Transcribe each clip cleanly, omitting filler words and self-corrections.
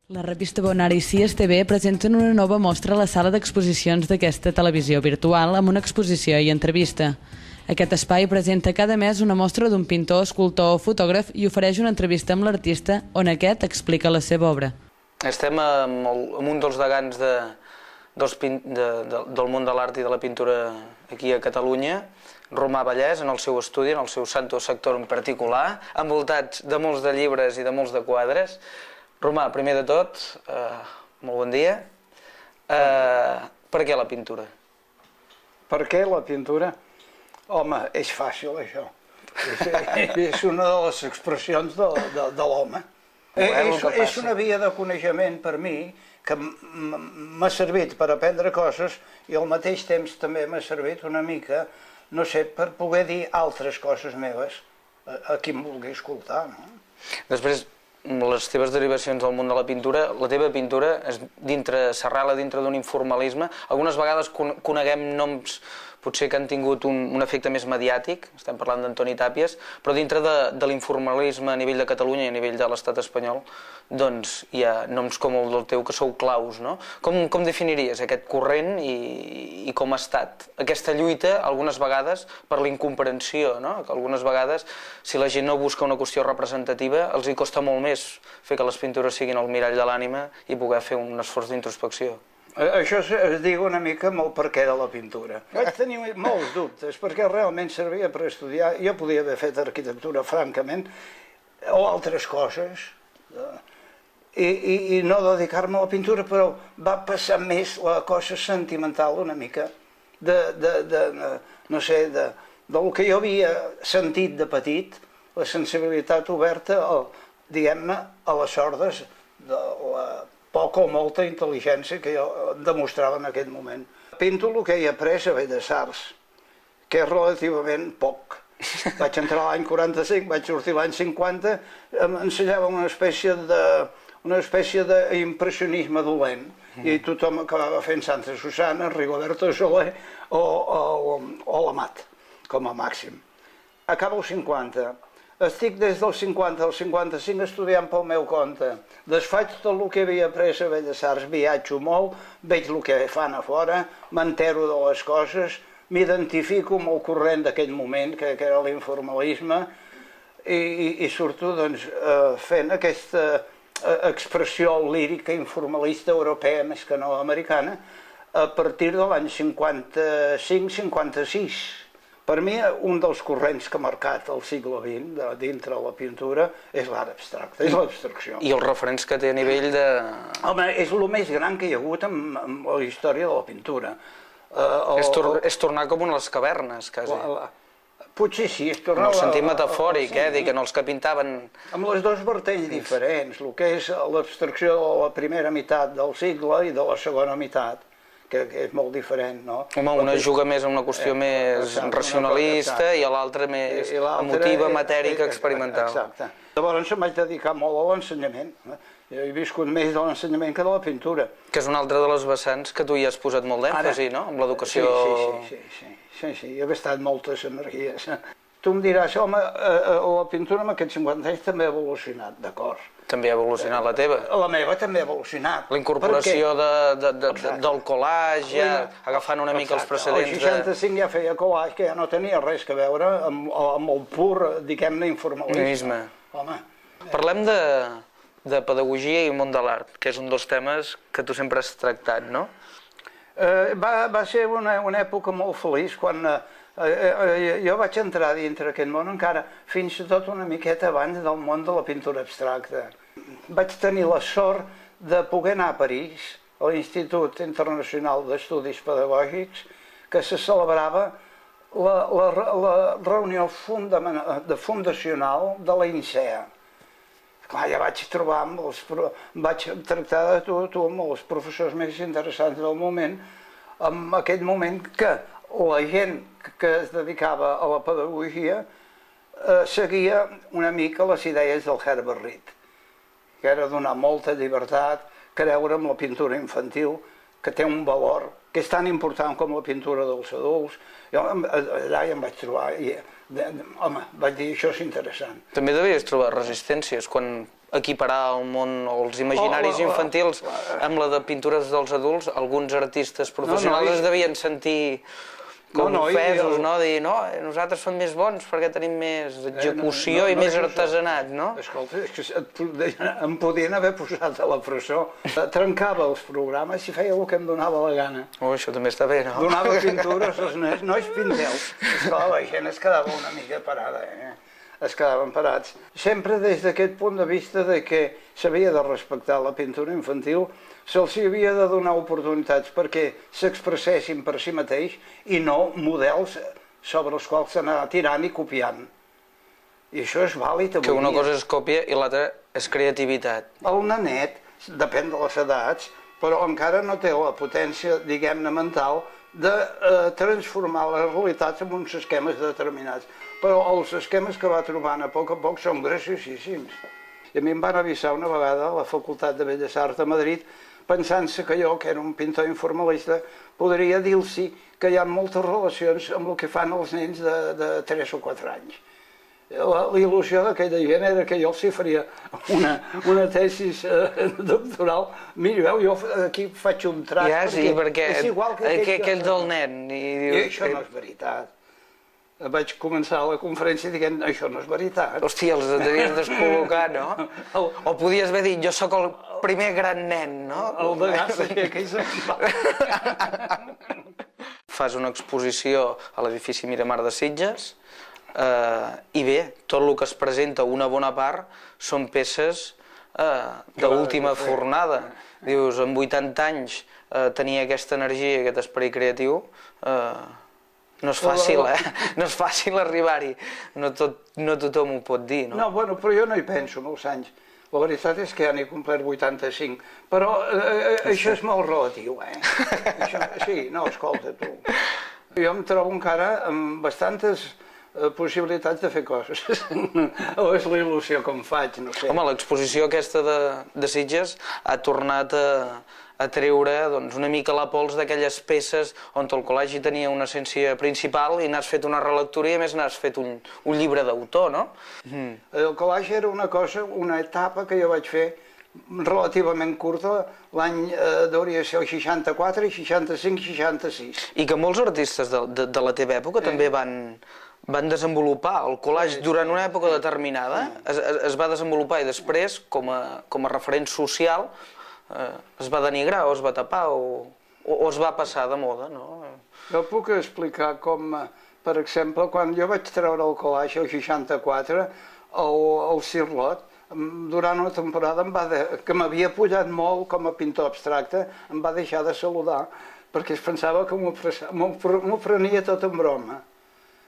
La revista Bonari i CSTV presenten una nova mostra a la sala d'exposicions d'aquesta televisió virtual amb una exposició i entrevista. Aquest espai presenta cada mes una mostra d'un pintor, escultor o fotògraf i ofereix una entrevista amb l'artista on aquest explica la seva obra. Estem amb un dels degans del món de l'art i de la pintura aquí a Catalunya, Romà Vallès, en el seu estudi, en el seu santo sector en particular, envoltats de molts de llibres i de molts de quadres. Romà, primer de tot, molt bon dia. Per què la pintura? Per què la pintura? Home, és fàcil, això. És una de les expressions de l'home. És una via de coneixement per mi que m'ha servit per aprendre coses i al mateix temps també m'ha servit una mica, no sé, per poder dir altres coses meves a qui em vulgui escoltar. Després, les teves derivacions del món de la pintura, la teva pintura s'arrela dintre d'un informalisme. Algunes vegades coneguem noms potser que han tingut un efecte més mediàtic, estem parlant d'Antoni Tàpies, però dintre de l'informalisme a nivell de Catalunya i a nivell de l'estat espanyol, doncs hi ha noms com el del teu que sou claus, no? Com definiries aquest corrent i com ha estat aquesta lluita, algunes vegades, per la incomprensió, no? Que algunes vegades, si la gent no busca una qüestió representativa, els hi costa molt més fer que les pintures siguin el mirall de l'ànima i poder fer un esforç d'introspecció. Això es diu una mica amb el perquè de la pintura. Vaig tenir molts dubtes, perquè realment servia per estudiar. Jo podia haver fet arquitectura, francament, o altres coses, i no dedicar-me a la pintura, però va passar més la cosa sentimental una mica, no sé, del que jo havia sentit de petit, la sensibilitat oberta, diguem-ne, a les sordes de la poca o molta intel·ligència que jo demostrava en aquest moment. Pinto el que he après a Belles Arts, que és relativament poc. Vaig entrar l'any 45, vaig sortir l'any 50, m'ensenyava una espècie d'impressionisme dolent, i tothom acabava fent Santa Susana, Rigoberto Soler o l'Amat, com a màxim. Acabo els 50. Estic des del 50 al 55 estudiant pel meu compte. Desfaig tot el que havia après a Belles Arts, viatjo molt, veig el que fan a fora, m'entero de les coses, m'identifico amb el corrent d'aquell moment, que era l'informalisme, i surto fent aquesta expressió lírica informalista europea, més que no americana, a partir de l'any 55-56. Per mi, un dels corrents que ha marcat el segle XX dintre la pintura és l'art abstracte, és l'abstracció. I els referents que té a nivell de... Home, és el més gran que hi ha hagut en la història de la pintura. És tornar com a les cavernes, quasi. Potser sí, és tornar... En el sentit metafòric, dic, en els que pintaven... Amb les dos vertells diferents, el que és l'abstracció de la primera meitat del segle i de la segona meitat, que és molt diferent, no? Home, una juga més a una qüestió més racionalista i l'altra més emotiva, matèrica, experimental. Exacte. Llavors em vaig dedicar molt a l'ensenyament. Jo he viscut més de l'ensenyament que de la pintura. Que és una altra de les vessants que tu hi has posat molt d'èmfasi, no? Amb l'educació... Sí, hi ha gastat moltes energies. Tu em diràs, home, la pintura en aquests 50 anys també ha evolucionat, d'acord. També ha evolucionat la teva. La meva també ha evolucionat. La incorporació del collage, agafant una mica els precedents de... El 65 ja feia collage, que ja no tenia res a veure amb el pur, diguem-ne, informalisme. Parlem de pedagogia i món de l'art, que és un dels temes que tu sempre has tractat, no? Va ser una època molt feliç quan... Jo vaig entrar dintre aquest món encara fins i tot una miqueta abans del món de la pintura abstracta. Vaig tenir la sort de poder anar a París, a l'Institut Internacional d'Estudis Pedagògics, que se celebrava la reunió fundacional de la INSEA. Clar, ja vaig trobar, vaig tractar de tu amb els professors més interessants del moment, en aquest moment que la gent que es dedicava a la pedagogia seguia una mica les idees del Herbert Reed, que era donar molta llibertat, creure en la pintura infantil, que té un valor, que és tan important com la pintura dels adults. Jo allà ja em vaig trobar i, home, vaig dir, això és interessant. També devies trobar resistències quan equiparar el món o els imaginaris infantils amb la de pintures dels adults, alguns artistes professionals es devien sentir com ofesos, no? Dir, no, nosaltres som més bons perquè tenim més execució i més artesanat, no? Escolta, és que em podien haver posat a la presó. Trencava els programes i feia el que em donava la gana. Això també està bé, no? Donava pintures als nens, nois pinteu. Esclar, la gent es quedava una mica parada, es quedaven parats. Sempre des d'aquest punt de vista de que s'havia de respectar la pintura infantil, se'ls havia de donar oportunitats perquè s'expressessin per si mateix i no models sobre els quals s'anà tirant i copiant. I això és vàlid avui dia. Que una cosa és còpia i l'altra és creativitat. El nanet, depèn de les edats, però encara no té la potència, diguem-ne, mental de transformar les realitats en uns esquemes determinats. Però els esquemes que va trobant a poc són graciosíssims. I a mi em van avisar una vegada a la Facultat de Belles Arts de Madrid, pensant-se que jo, que era un pintor informalista, podria dir-los que hi ha moltes relacions amb el que fan els nens de 3 o 4 anys. La il·lusió d'aquella gent era que jo els faria una tesis doctoral. Mireu, jo aquí faig un traç. Ja, sí, perquè és igual que aquell del nen. I això no és veritat. Vaig començar la conferència dient això no és veritat. Hòstia, els havies descol·locar, no? O podies haver dit, jo sóc el primer gran nen, no? El degà seria que se'n va. Fas una exposició a l'edifici Miramar de Sitges i bé, tot el que es presenta, una bona part, són peces d'última fornada. Dius, amb 80 anys tenir aquesta energia i aquest esperit creatiu no és fàcil, no és fàcil arribar-hi. No tothom ho pot dir, no? No, bueno, però jo no hi penso molts anys. La veritat és que ja n'he complert 85, però això és molt relatiu, Sí, no, escolta, tu. Jo em trobo encara amb bastantes possibilitats de fer coses. O és la il·lusió que em faig, no sé. Home, l'exposició aquesta de Sitges ha tornat a treure una mica la pols d'aquelles peces on el col·legi tenia una essència principal i n'has fet una relectura i a més n'has fet un llibre d'autor, no? El col·legi era una cosa, una etapa que jo vaig fer relativament curta, l'any hauria de ser el 64, 65, 66. I que molts artistes de la teva època també van desenvolupar el collage durant una època determinada, es va desenvolupar i després, com a referent social, es va denigrar o es va tapar o es va passar de moda, no? Jo puc explicar com, per exemple, quan jo vaig treure el collage el 64, el Cirlot, durant una temporada que m'havia pujat molt com a pintor abstracte, em va deixar de saludar perquè es pensava que m'ho prenia tot en broma.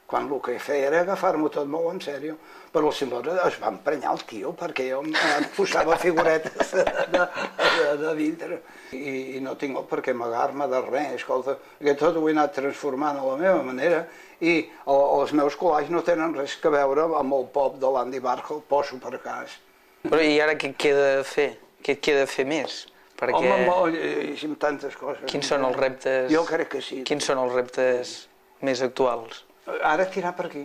Quan el que feia era agafar-m'ho tot molt en sèrio. Però el Cirlot es va emprenyar el tio perquè jo em posava figuretes de dintre. I no tinc per què amagar-me de res, escolta, que tot ho he anat transformant a la meva manera i els meus collages no tenen res a veure amb el pop de l'Andy Warhol, poso per cas. Però i ara què et queda fer? Què et queda fer més? Home, tantes coses. Quins són els reptes? Jo crec que sí. Quins són els reptes més actuals? Ara tirar per aquí.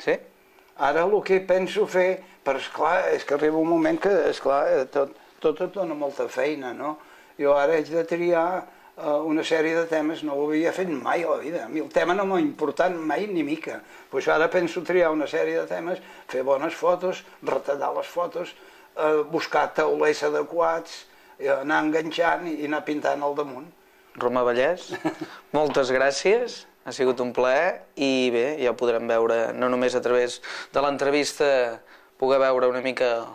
Sí? Ara el que penso fer, però esclar, és que arriba un moment que, esclar, tot et dona molta feina, no? Jo ara haig de triar una sèrie de temes, no ho havia fet mai a la vida. A mi el tema no m'ha importat mai ni mica. Doncs ara penso triar una sèrie de temes, fer bones fotos, retallar les fotos, buscar taulers adequats, anar enganxant i anar pintant al damunt. Roma Vallès, moltes gràcies. Ha sigut un plaer i bé, ja ho podrem veure, no només a través de l'entrevista poder veure una mica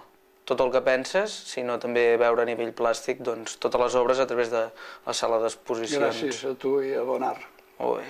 tot el que penses, sinó també veure a nivell plàstic totes les obres a través de la sala d'exposicions. Gràcies a tu i a Bonar. Molt bé.